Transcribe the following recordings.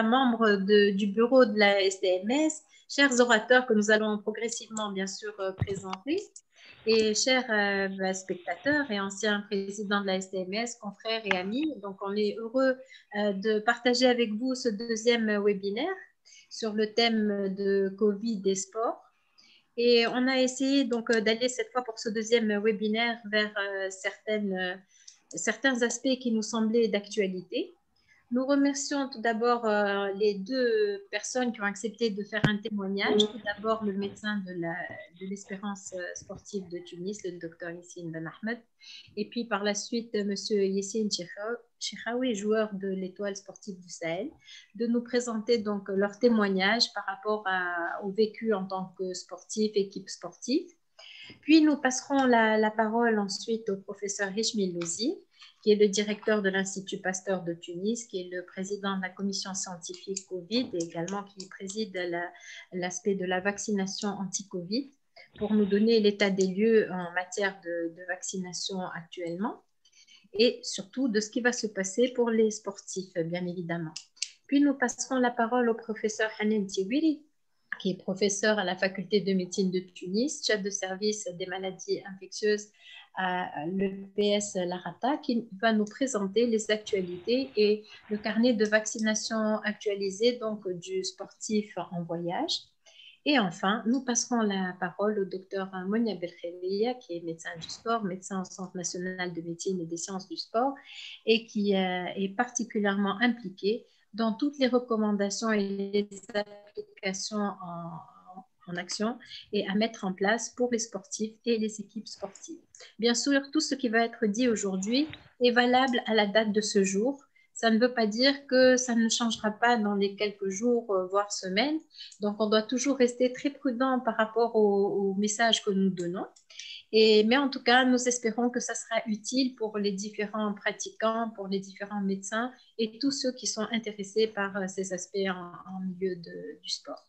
membres du bureau de la SDMS, chers orateurs que nous allons progressivement, bien sûr, présenter, et chers spectateurs et anciens présidents de la SDMS, confrères et amis. Donc, on est heureux de partager avec vous ce deuxième webinaire sur le thème de Covid et sport. Et on a essayé donc d'aller cette fois pour ce deuxième webinaire vers certains aspects qui nous semblaient d'actualité. Nous remercions tout d'abord les deux personnes qui ont accepté de faire un témoignage. Tout d'abord, le médecin de l'Espérance sportive de Tunis, le docteur Yassine Ben Ahmed. Et puis par la suite, M. Yassine Cheikhaoui, joueur de l'Étoile sportive du Sahel, de nous présenter donc leur témoignage par rapport au vécu en tant que sportif, équipe sportive. Puis nous passerons la parole ensuite au professeur Hishmi Louzi, qui est le directeur de l'Institut Pasteur de Tunis, qui est le président de la commission scientifique Covid et également qui préside l'aspect de la vaccination anti-Covid, pour nous donner l'état des lieux en matière de vaccination actuellement et surtout de ce qui va se passer pour les sportifs, bien évidemment. Puis nous passerons la parole au professeur Hanem Tiwiri, qui est professeur à la faculté de médecine de Tunis, chef de service des maladies infectieuses à l'EPS Larata, qui va nous présenter les actualités et le carnet de vaccination actualisé donc, du sportif en voyage. Et enfin, nous passerons la parole au docteur Monia Belkhelia, qui est médecin du sport, médecin au Centre national de médecine et des sciences du sport, et qui est particulièrement impliqué dans toutes les recommandations et les applications en action et à mettre en place pour les sportifs et les équipes sportives. Bien sûr, tout ce qui va être dit aujourd'hui est valable à la date de ce jour. Ça ne veut pas dire que ça ne changera pas dans les quelques jours, voire semaines. Donc, on doit toujours rester très prudent par rapport aux messages que nous donnons. Mais en tout cas, nous espérons que ça sera utile pour les différents pratiquants, pour les différents médecins et tous ceux qui sont intéressés par ces aspects en milieu du sport.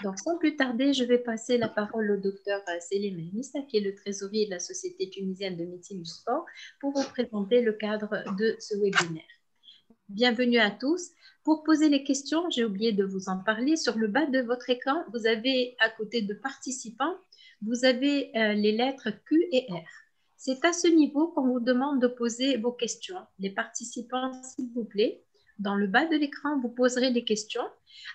Donc, sans plus tarder, je vais passer la parole au docteur Selim Mehmissa, qui est le trésorier de la Société tunisienne de médecine du sport, pour vous présenter le cadre de ce webinaire. Bienvenue à tous. Pour poser les questions, j'ai oublié de vous en parler. Sur le bas de votre écran, vous avez à côté de participants, vous avez les lettres Q et R. C'est à ce niveau qu'on vous demande de poser vos questions. Les participants, s'il vous plaît, dans le bas de l'écran, vous poserez les questions.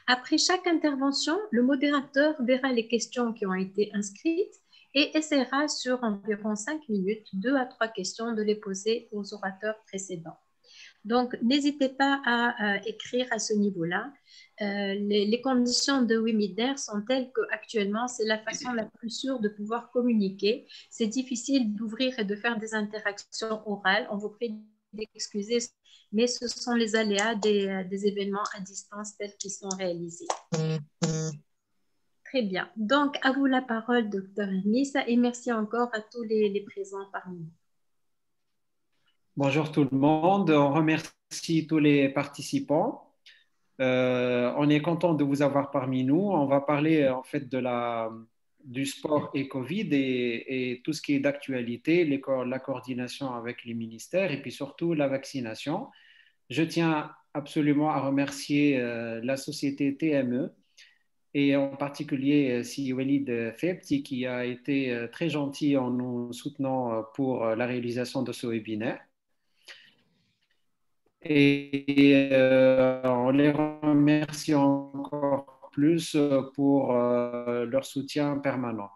Après chaque intervention, le modérateur verra les questions qui ont été inscrites et essaiera sur environ 5 minutes, 2 à 3 questions, de les poser aux orateurs précédents. Donc, n'hésitez pas à écrire à ce niveau-là. Les conditions de webinaire sont telles qu'actuellement, c'est la façon la plus sûre de pouvoir communiquer. C'est difficile d'ouvrir et de faire des interactions orales. On vous prie d'excuser, mais ce sont les aléas des événements à distance tels qu'ils sont réalisés. Très bien. Donc, à vous la parole, docteur Missa, et merci encore à tous les présents parmi nous. Bonjour tout le monde, on remercie tous les participants. On est content de vous avoir parmi nous. On va parler en fait du sport et Covid et tout ce qui est d'actualité, la coordination avec les ministères et puis surtout la vaccination. Je tiens absolument à remercier la société TME et en particulier Si Walid Febti qui a été très gentil en nous soutenant pour la réalisation de ce webinaire. Et on les remercie encore plus pour leur soutien permanent.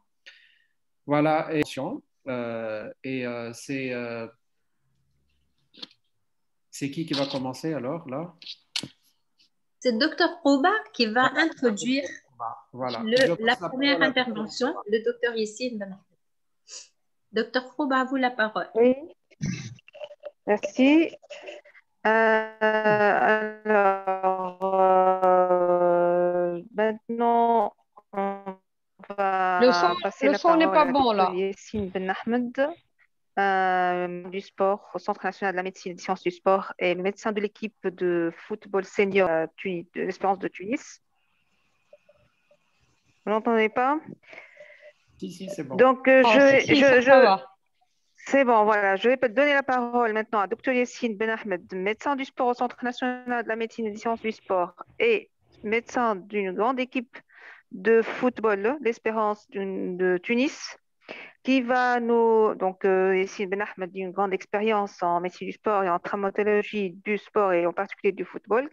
Voilà, c'est qui va commencer alors là? C'est le docteur Rouba qui va introduire voilà. la première intervention, le docteur Yassine Ben Ahmed. Docteur Rouba, à vous la parole. Oui, merci. Maintenant, on va passer la parole n'est pas à bon là. Yassine Ben Ahmed, du sport au Centre national de la médecine et des sciences du sport et le médecin de l'équipe de football senior de l'Espérance de Tunis. Vous n'entendez pas? Si, c'est bon. Donc, C'est bon, voilà. Je vais donner la parole maintenant à Dr Yassine Ben Ahmed, médecin du sport au Centre national de la médecine et des sciences du sport et médecin d'une grande équipe de football, l'Espérance de Tunis, qui va nous, donc Yassine Ben Ahmed, d'une grande expérience en médecine du sport et en traumatologie du sport et en particulier du football,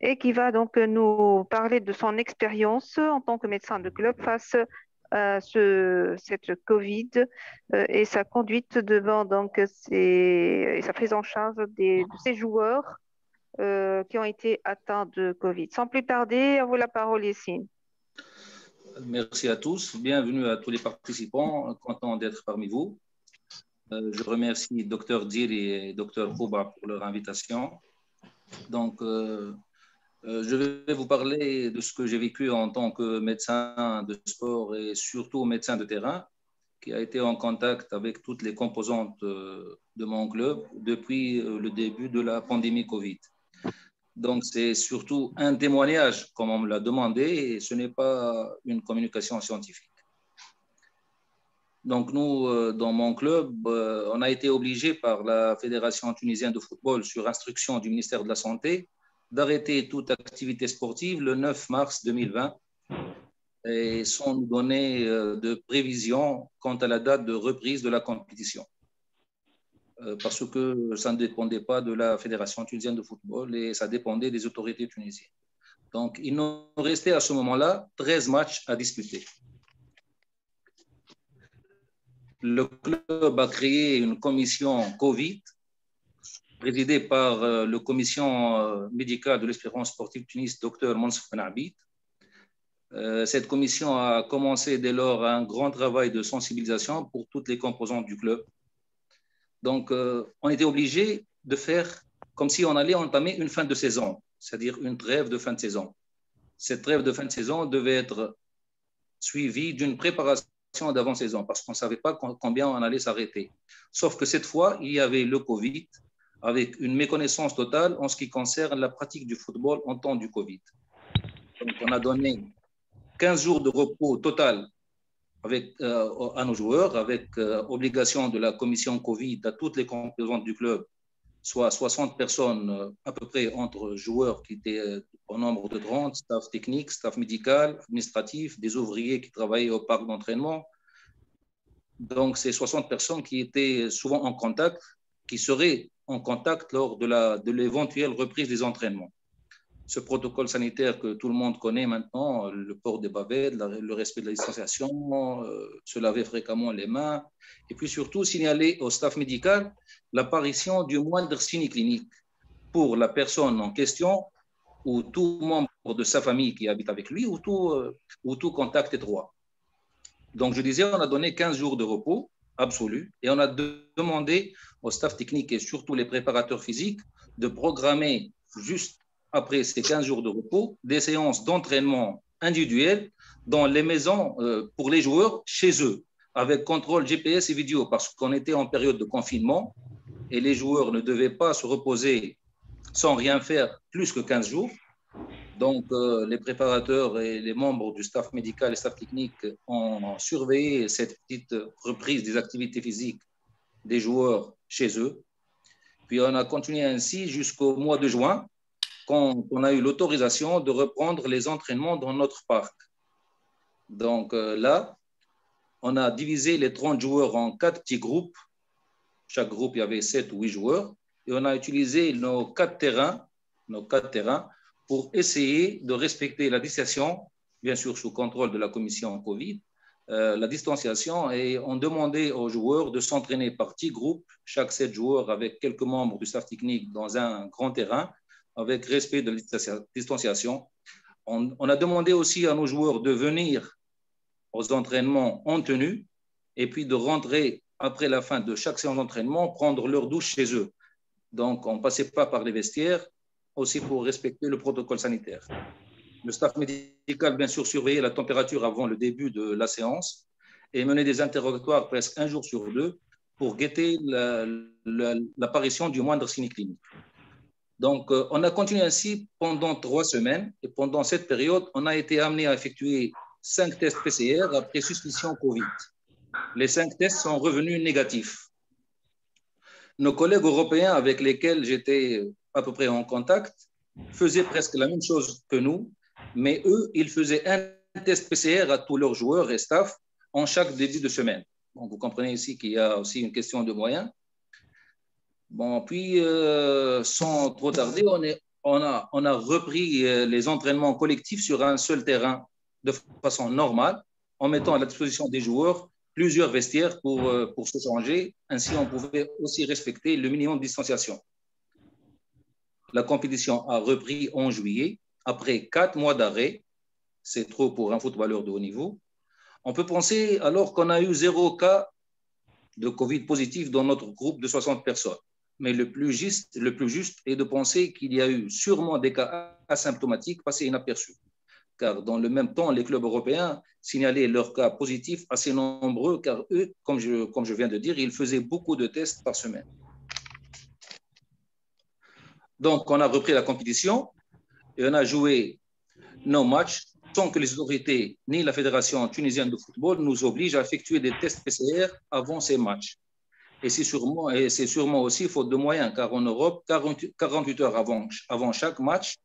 et qui va donc nous parler de son expérience en tant que médecin de club face à cette Covid et sa conduite devant donc et sa prise en charge de ces joueurs qui ont été atteints de Covid. Sans plus tarder, à vous la parole, Yessine. Merci à tous. Bienvenue à tous les participants. Content d'être parmi vous. Je remercie Dr Diri et Dr Kouba pour leur invitation. Donc, je vais vous parler de ce que j'ai vécu en tant que médecin de sport et surtout médecin de terrain, qui a été en contact avec toutes les composantes de mon club depuis le début de la pandémie Covid. Donc, c'est surtout un témoignage, comme on me l'a demandé, et ce n'est pas une communication scientifique. Donc, nous, dans mon club, on a été obligé par la Fédération tunisienne de football, sur instruction du ministère de la Santé, d'arrêter toute activité sportive le 9 mars 2020 et sans nous donner de prévision quant à la date de reprise de la compétition. Parce que ça ne dépendait pas de la Fédération tunisienne de football et ça dépendait des autorités tunisiennes. Donc, il nous restait à ce moment-là 13 matchs à disputer. Le club a créé une commission Covid présidée par le commission médicale de l'Espérance sportive Tunis, Dr Mansour Ben Abid. Cette commission a commencé dès lors un grand travail de sensibilisation pour toutes les composantes du club. Donc, on était obligé de faire comme si on allait entamer une fin de saison, c'est-à-dire une trêve de fin de saison. Cette trêve de fin de saison devait être suivie d'une préparation d'avant-saison parce qu'on ne savait pas combien on allait s'arrêter. Sauf que cette fois, il y avait le Covid avec une méconnaissance totale en ce qui concerne la pratique du football en temps du Covid. Donc, on a donné 15 jours de repos total à nos joueurs, avec obligation de la commission Covid à toutes les composantes du club, soit 60 personnes à peu près entre joueurs qui étaient au nombre de 30, staff technique, staff médical, administratif, des ouvriers qui travaillaient au parc d'entraînement. Donc, c'est 60 personnes qui étaient souvent en contact, qui seraient en contact lors de l'éventuelle reprise des entraînements. Ce protocole sanitaire que tout le monde connaît maintenant, le port des bavettes, le respect de la distanciation, se laver fréquemment les mains, et puis surtout signaler au staff médical l'apparition du moindre signe clinique pour la personne en question ou tout membre de sa famille qui habite avec lui ou tout contact étroit. Donc, je disais, on a donné 15 jours de repos absolu et on a demandé au staff technique et surtout les préparateurs physiques de programmer juste après ces 15 jours de repos, des séances d'entraînement individuelles dans les maisons pour les joueurs chez eux, avec contrôle GPS et vidéo, parce qu'on était en période de confinement et les joueurs ne devaient pas se reposer sans rien faire plus que 15 jours. Donc, les préparateurs et les membres du staff médical et staff technique ont surveillé cette petite reprise des activités physiques des joueurs chez eux. Puis, on a continué ainsi jusqu'au mois de juin, quand on a eu l'autorisation de reprendre les entraînements dans notre parc. Donc là, on a divisé les 30 joueurs en 4 petits groupes. Chaque groupe, il y avait 7 ou 8 joueurs. Et on a utilisé nos 4 terrains pour essayer de respecter la distanciation, bien sûr sous contrôle de la commission Covid, la distanciation. Et on demandait aux joueurs de s'entraîner par petits groupes, chaque 7 joueurs avec quelques membres du staff technique dans un grand terrain, avec respect de la distanciation. On a demandé aussi à nos joueurs de venir aux entraînements en tenue et puis de rentrer après la fin de chaque séance d'entraînement, prendre leur douche chez eux. Donc, on ne passait pas par les vestiaires, aussi pour respecter le protocole sanitaire. Le staff médical, bien sûr, surveillait la température avant le début de la séance et menait des interrogatoires presque 1 jour sur 2 pour guetter l'apparition du moindre signe clinique. Donc, on a continué ainsi pendant 3 semaines et pendant cette période, on a été amené à effectuer 5 tests PCR après suspicion Covid. Les 5 tests sont revenus négatifs. nos collègues européens avec lesquels j'étais à peu près en contact faisaient presque la même chose que nous, mais eux, ils faisaient un test PCR à tous leurs joueurs et staff en chaque début de semaine. Donc, vous comprenez ici qu'il y a aussi une question de moyens. Bon, puis, sans trop tarder, on a repris les entraînements collectifs sur un seul terrain de façon normale, en mettant à la disposition des joueurs plusieurs vestiaires pour se changer. Ainsi, on pouvait aussi respecter le minimum de distanciation. La compétition a repris en juillet, après 4 mois d'arrêt. C'est trop pour un footballeur de haut niveau. On peut penser alors qu'on a eu 0 cas de Covid positif dans notre groupe de 60 personnes. Mais le plus juste est de penser qu'il y a eu sûrement des cas asymptomatiques passés inaperçus. Car dans le même temps, les clubs européens signalaient leurs cas positifs assez nombreux, car eux, comme je viens de dire, ils faisaient beaucoup de tests par semaine. Donc, on a repris la compétition et on a joué nos matchs sans que les autorités ni la Fédération tunisienne de football nous obligent à effectuer des tests PCR avant ces matchs. Et c'est sûrement aussi faute de moyens, car en Europe, 48 heures avant chaque match,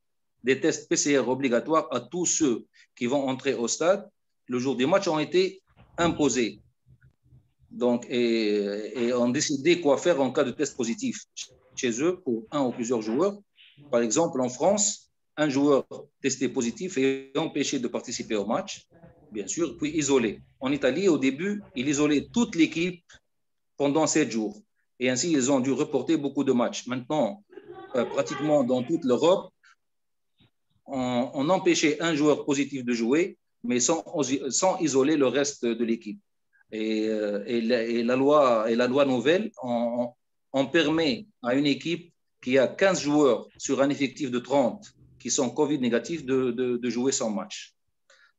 des tests PCR obligatoires à tous ceux qui vont entrer au stade le jour du match ont été imposés. Donc, et ont décidé quoi faire en cas de test positif chez eux pour un ou plusieurs joueurs. Par exemple, en France, un joueur testé positif est empêché de participer au match, bien sûr, puis isolé. En Italie, au début, il isolait toute l'équipe pendant 7 jours. Et ainsi, ils ont dû reporter beaucoup de matchs. Maintenant, pratiquement dans toute l'Europe, on empêchait un joueur positif de jouer, mais sans isoler le reste de l'équipe. Et la loi nouvelle, on permet à une équipe qui a 15 joueurs sur un effectif de 30 qui sont Covid négatifs de jouer son match.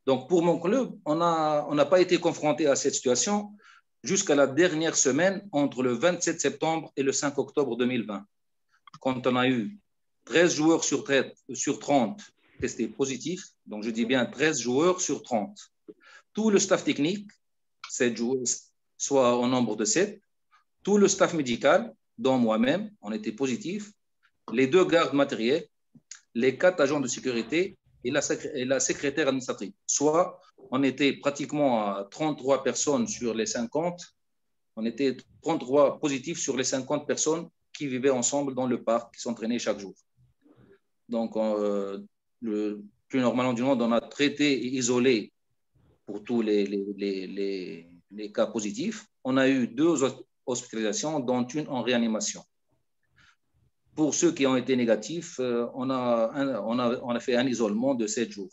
Donc, pour mon club, on n'a pas été confronté à cette situation jusqu'à la dernière semaine entre le 27 septembre et le 5 octobre 2020, quand on a eu 13 joueurs sur 30 testés positifs. Donc, je dis bien 13 joueurs sur 30. Tout le staff technique, 7 joueurs, soit au nombre de 7, tout le staff médical, dont moi-même, on était positif, les 2 gardes matériels, les 4 agents de sécurité et la secrétaire administrative. Soit on était pratiquement à 33 personnes sur les 50, on était 33 positifs sur les 50 personnes qui vivaient ensemble dans le parc, qui s'entraînaient chaque jour. Donc, le plus normalement du monde, on a traité et isolé pour tous les cas positifs. On a eu 2 hospitalisations, dont une en réanimation. Pour ceux qui ont été négatifs, on a fait un isolement de 7 jours.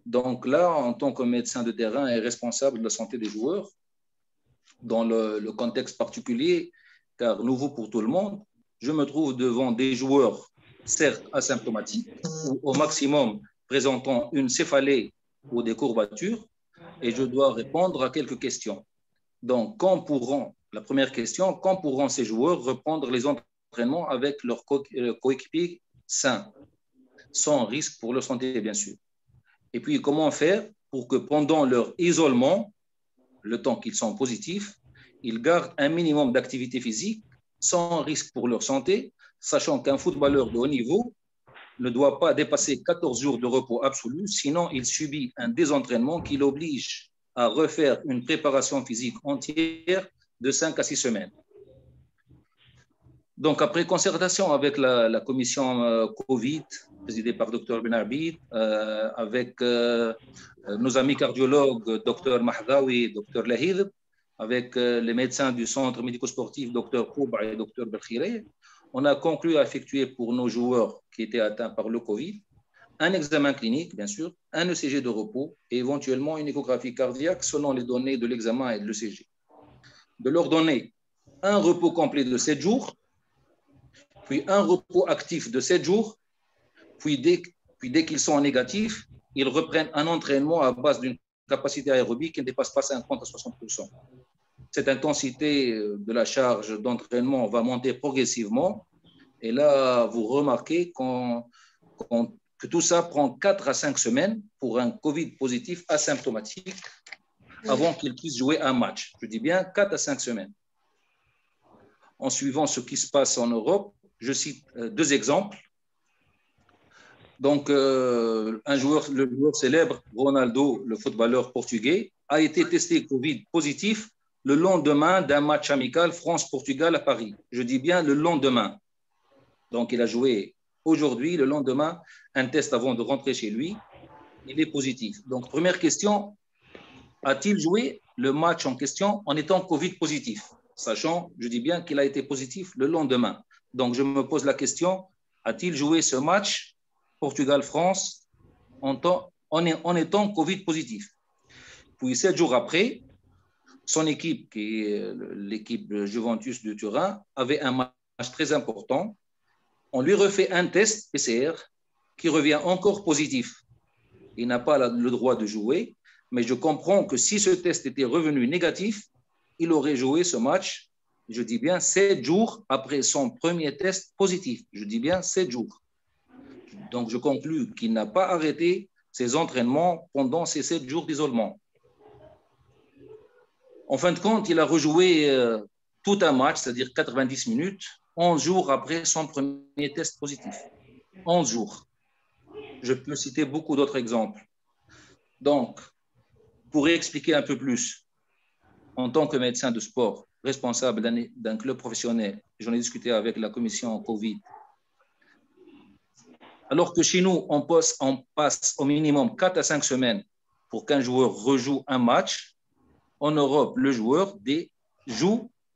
Donc là, en tant que médecin de terrain et responsable de la santé des joueurs, dans le contexte particulier, car nouveau pour tout le monde, je me trouve devant des joueurs, certes asymptomatiques, ou au maximum présentant une céphalée ou des courbatures, et je dois répondre à quelques questions. Donc, la première question, quand pourront ces joueurs reprendre les entraînements avec leurs coéquipiers sains, sans risque pour leur santé, bien sûr? Et puis, comment faire pour que pendant leur isolement, le temps qu'ils sont positifs, ils gardent un minimum d'activité physique sans risque pour leur santé, sachant qu'un footballeur de haut niveau ne doit pas dépasser 14 jours de repos absolu, sinon il subit un désentraînement qui l'oblige à refaire une préparation physique entière de 5 à 6 semaines. Donc, après concertation avec la commission Covid, présidée par Dr Benarbid, avec nos amis cardiologues, Dr Mahdawi et Dr Lahid, avec les médecins du centre médico-sportif, Dr Kouba et Dr Belkhiré, on a conclu à effectuer pour nos joueurs qui étaient atteints par le Covid un examen clinique, bien sûr, un ECG de repos et éventuellement une échographie cardiaque selon les données de l'examen et de l'ECG. De leur donner un repos complet de 7 jours, puis un repos actif de 7 jours, puis dès qu'ils sont négatifs, ils reprennent un entraînement à base d'une capacité aérobique qui ne dépasse pas 50 à 60%. Cette intensité de la charge d'entraînement va monter progressivement. Et là, vous remarquez que tout ça prend 4 à 5 semaines pour un Covid positif asymptomatique avant qu'il puisse jouer un match. Je dis bien 4 à 5 semaines. en suivant ce qui se passe en Europe. Je cite deux exemples. Donc, le joueur célèbre, Ronaldo, le footballeur portugais, a été testé Covid positif le lendemain d'un match amical France-Portugal à Paris. Je dis bien le lendemain. Donc, il a joué aujourd'hui, le lendemain, un test avant de rentrer chez lui. Il est positif. Donc, première question, a-t-il joué le match en question en étant Covid positif? Sachant, je dis bien qu'il a été positif le lendemain. Donc, je me pose la question, a-t-il joué ce match Portugal-France en étant Covid positif? Puis, 7 jours après, son équipe, qui est l'équipe Juventus de Turin, avait un match très important. On lui refait un test PCR qui revient encore positif. Il n'a pas le droit de jouer, mais je comprends que si ce test était revenu négatif, il aurait joué ce match, je dis bien 7 jours après son premier test positif. Je dis bien 7 jours. Donc, je conclus qu'il n'a pas arrêté ses entraînements pendant ces 7 jours d'isolement. En fin de compte, il a rejoué tout un match, c'est-à-dire 90 minutes, 11 jours après son premier test positif. 11 jours. Je peux citer beaucoup d'autres exemples. Donc, pour expliquer un peu plus, en tant que médecin de sport, responsable d'un club professionnel, j'en ai discuté avec la commission Covid, alors que chez nous, on passe au minimum 4 à 5 semaines pour qu'un joueur rejoue un match, en Europe, le joueur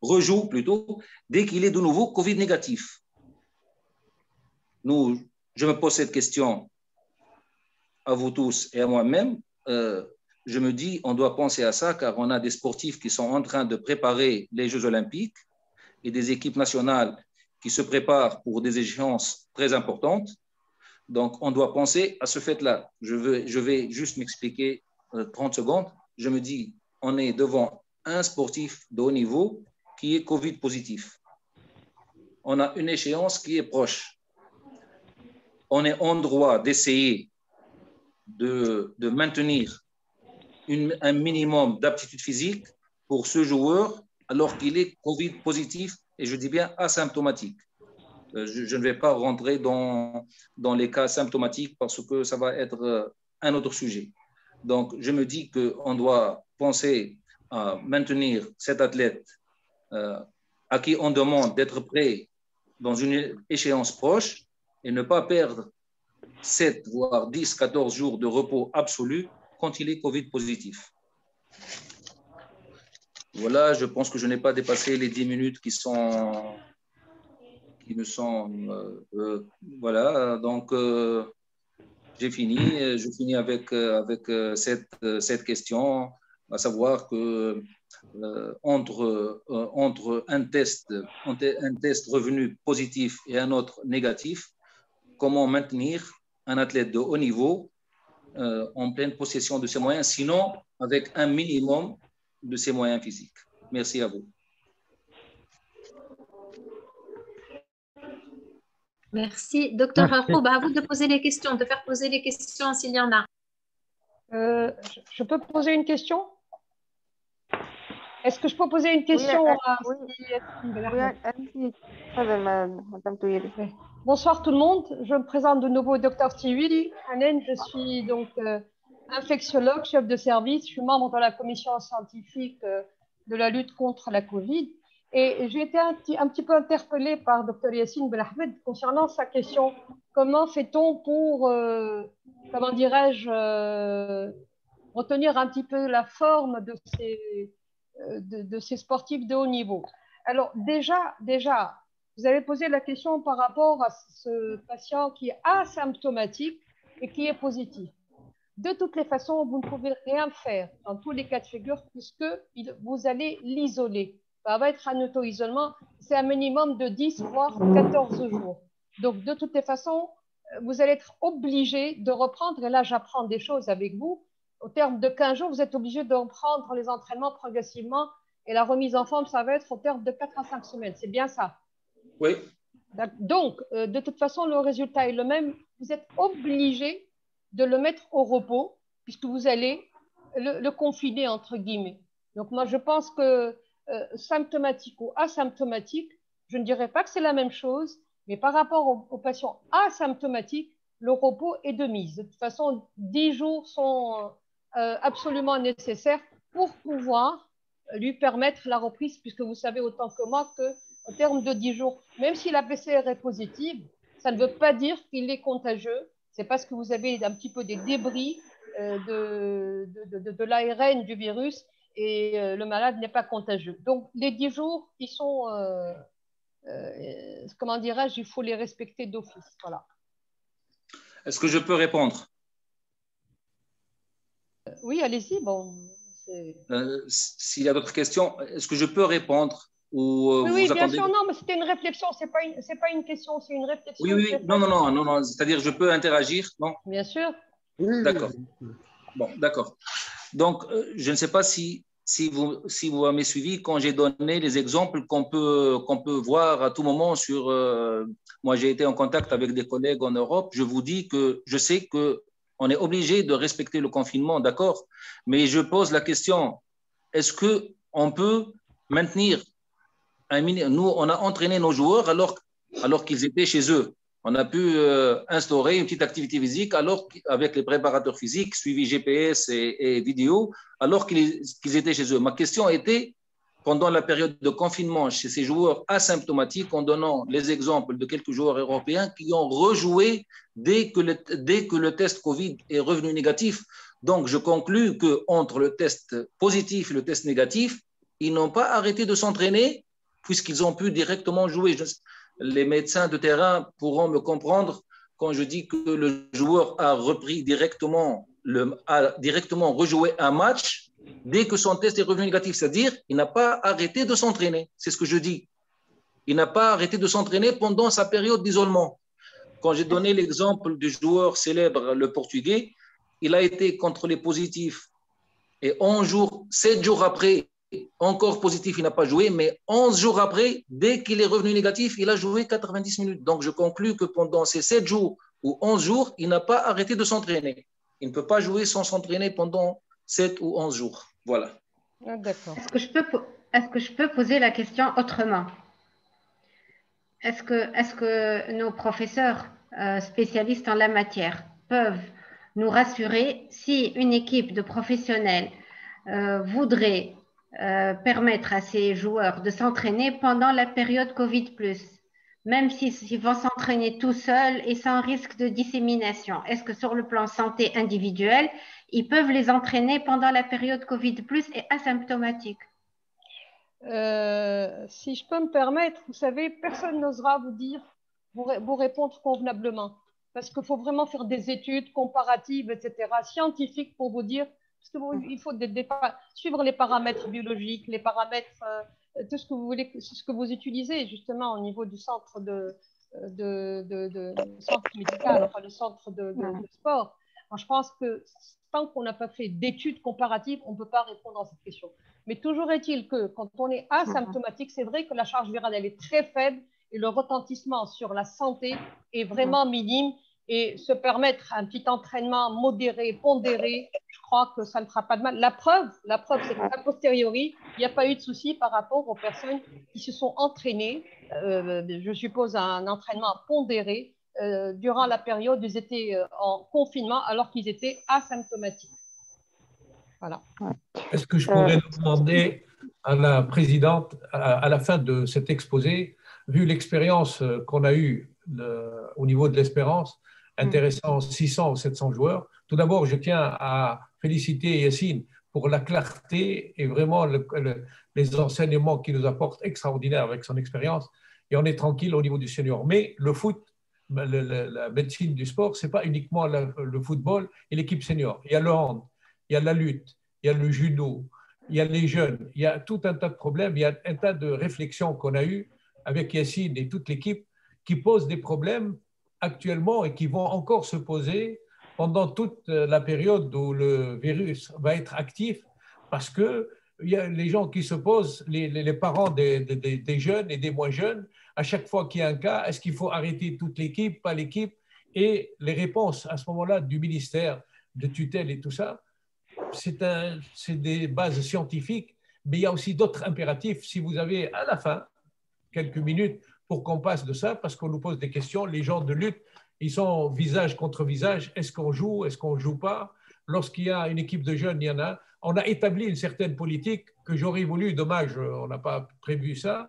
rejoue plutôt dès qu'il est de nouveau Covid négatif. Je me pose cette question à vous tous et à moi-même. Je me dis, on doit penser à ça car on a des sportifs qui sont en train de préparer les Jeux Olympiques et des équipes nationales qui se préparent pour des échéances très importantes. Donc, on doit penser à ce fait-là. Je vais juste m'expliquer 30 secondes. Je me dis, on est devant un sportif de haut niveau qui est Covid positif. On a une échéance qui est proche. On est en droit d'essayer de maintenir un minimum d'aptitude physique pour ce joueur alors qu'il est Covid positif et je dis bien asymptomatique. Je ne vais pas rentrer dans les cas symptomatiques parce que ça va être un autre sujet. Donc, je me dis qu'on doit penser à maintenir cet athlète à qui on demande d'être prêt dans une échéance proche et ne pas perdre 7, voire 10, 14 jours de repos absolu quand il est Covid positif. Voilà, je pense que je n'ai pas dépassé les 10 minutes qui me sont... voilà, donc j'ai fini. Je finis avec cette question, à savoir que entre un test revenu positif et un autre négatif, comment maintenir un athlète de haut niveau en pleine possession de ses moyens, sinon avec un minimum de ses moyens physiques. Merci à vous. Merci. Docteur Raoub, à vous de poser les questions, de faire poser les questions s'il y en a. Je peux poser une question? Est-ce que je peux poser une question Bonsoir tout le monde. Je me présente de nouveau Dr Tiwili Hanen. Je suis donc infectiologue, chef de service. Je suis membre de la commission scientifique de la lutte contre la Covid. Et j'ai été un petit peu interpellée par Dr Yassine Belahmed concernant sa question. Comment fait-on pour, comment dirais-je, retenir un petit peu la forme de ces sportifs de haut niveau? Alors déjà, vous avez posé la question par rapport à ce patient qui est asymptomatique et qui est positif. De toutes les façons, vous ne pouvez rien faire dans tous les cas de figure puisque vous allez l'isoler. Ça va être un auto-isolement, c'est un minimum de 10 voire 14 jours. Donc, de toutes les façons, vous allez être obligé de reprendre, et là, j'apprends des choses avec vous. Au terme de 15 jours, vous êtes obligé de reprendre les entraînements progressivement et la remise en forme, ça va être au terme de 4 à 5 semaines. C'est bien ça? Oui. Donc, de toute façon, le résultat est le même. Vous êtes obligé de le mettre au repos puisque vous allez le confiner, entre guillemets. Donc, moi, je pense que symptomatique ou asymptomatique, Je ne dirais pas que c'est la même chose, mais par rapport aux patients asymptomatiques, le repos est de mise. De toute façon, 10 jours sont absolument nécessaires pour pouvoir lui permettre la reprise, puisque vous savez autant que moi qu'en termes de 10 jours, même si la PCR est positive, ça ne veut pas dire qu'il est contagieux. C'est parce que vous avez un petit peu des débris de l'ARN du virus et le malade n'est pas contagieux. Donc, les 10 jours, ils sont, comment dirais-je, il faut les respecter d'office. Voilà. Est-ce que je peux répondre? Oui, allez-y. Bon, s'il y a d'autres questions, est-ce que je peux répondre ou oui, vous oui, bien attendez? sûr. Non, mais c'était une réflexion. C'est pas une question, c'est une réflexion. Oui, oui, non, non, non, non, non. C'est-à-dire, je peux interagir, non? Bien sûr. D'accord. Bon, d'accord. Donc, je ne sais pas si vous m'avez suivi quand j'ai donné les exemples qu'on peut voir à tout moment sur. Moi, j'ai été en contact avec des collègues en Europe. Je vous dis que je sais qu'on est obligé de respecter le confinement, d'accord? Mais je pose la question, est-ce qu'on peut maintenir nous, on a entraîné nos joueurs alors qu'ils étaient chez eux. On a pu instaurer une petite activité physique avec les préparateurs physiques, suivi GPS et vidéo, alors qu'ils étaient chez eux. Ma question était, pendant la période de confinement chez ces joueurs asymptomatiques, en donnant les exemples de quelques joueurs européens qui ont rejoué dès que le test Covid est revenu négatif. Donc, je conclus qu'entre le test positif et le test négatif, ils n'ont pas arrêté de s'entraîner puisqu'ils ont pu directement jouer. Les médecins de terrain pourront me comprendre quand je dis que le joueur a repris directement rejoué un match dès que son test est revenu négatif. C'est-à-dire qu'il n'a pas arrêté de s'entraîner. C'est ce que je dis. Il n'a pas arrêté de s'entraîner pendant sa période d'isolement. Quand j'ai donné l'exemple du joueur célèbre, le Portugais, il a été contrôlé positif et 7 jours après, encore positif, il n'a pas joué, mais 11 jours après, dès qu'il est revenu négatif, il a joué 90 minutes. Donc, je conclus que pendant ces 7 jours ou 11 jours, il n'a pas arrêté de s'entraîner. Il ne peut pas jouer sans s'entraîner pendant 7 ou 11 jours. Voilà. Ah, d'accord. Est-ce que je peux poser la question autrement? Est-ce que nos professeurs spécialistes en la matière peuvent nous rassurer si une équipe de professionnels voudrait permettre à ces joueurs de s'entraîner pendant la période Covid+, même s'ils vont s'entraîner tout seuls et sans risque de dissémination? Est-ce que sur le plan santé individuelle, ils peuvent les entraîner pendant la période Covid+, et asymptomatiques? Si je peux me permettre, vous savez, personne n'osera vous répondre convenablement. Parce qu'il faut vraiment faire des études comparatives, etc., scientifiques pour vous dire, parce qu'il faut suivre les paramètres biologiques, les paramètres, tout ce que vous voulez, ce que vous utilisez justement au niveau du centre centre médical, enfin le centre de sport. Alors, je pense que tant qu'on n'a pas fait d'études comparatives, on ne peut pas répondre à cette question. Mais toujours est-il que quand on est asymptomatique, c'est vrai que la charge virale, elle est très faible et le retentissement sur la santé est vraiment minime. Et se permettre un petit entraînement modéré, pondéré, je crois que ça ne fera pas de mal. La preuve c'est qu'a posteriori, il n'y a pas eu de souci par rapport aux personnes qui se sont entraînées, je suppose un entraînement pondéré, durant la période où ils étaient en confinement alors qu'ils étaient asymptomatiques. Voilà. Est-ce que je pourrais demander à la présidente, à la fin de cet exposé, vu l'expérience qu'on a eue au niveau de l'espérance, intéressant 600 ou 700 joueurs, tout d'abord, je tiens à féliciter Yassine pour la clarté et vraiment les enseignements qu'il nous apporte extraordinaires avec son expérience. Et on est tranquille au niveau du senior. Mais le foot, la médecine du sport, ce n'est pas uniquement le football et l'équipe senior. Il y a le hand, il y a la lutte, il y a le judo, il y a les jeunes, il y a tout un tas de problèmes, il y a un tas de réflexions qu'on a eues avec Yassine et toute l'équipe qui posent des problèmes actuellement et qui vont encore se poser pendant toute la période où le virus va être actif, parce que il y a les gens qui se posent, les parents des jeunes et des moins jeunes, à chaque fois qu'il y a un cas, est-ce qu'il faut arrêter toute l'équipe, pas l'équipe? Et les réponses à ce moment-là du ministère de tutelle et tout ça, c'est des bases scientifiques, mais il y a aussi d'autres impératifs. Si vous avez à la fin quelques minutes pour qu'on passe de ça, parce qu'on nous pose des questions. Les gens de lutte, ils sont visage contre visage. Est-ce qu'on joue? Est-ce qu'on ne joue pas? Lorsqu'il y a une équipe de jeunes, il y en a. On a établi une certaine politique que j'aurais voulu, dommage, on n'a pas prévu ça,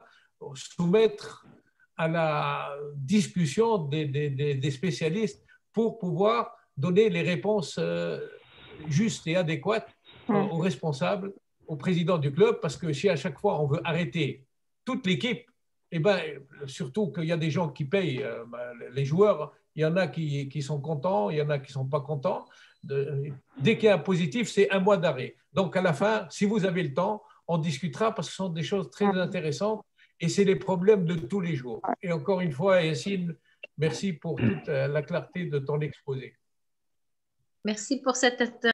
soumettre à la discussion des spécialistes pour pouvoir donner les réponses justes et adéquates aux responsables, au président du club, parce que si à chaque fois on veut arrêter toute l'équipe, et ben, surtout qu'il y a des gens qui payent les joueurs, il y en a qui sont contents, il y en a qui ne sont pas contents. Dès qu'il y a un positif, c'est un mois d'arrêt. Donc à la fin, si vous avez le temps, on discutera parce que ce sont des choses très intéressantes et c'est les problèmes de tous les jours. Et encore une fois, Yacine, merci pour toute la clarté de ton exposé. Merci pour cette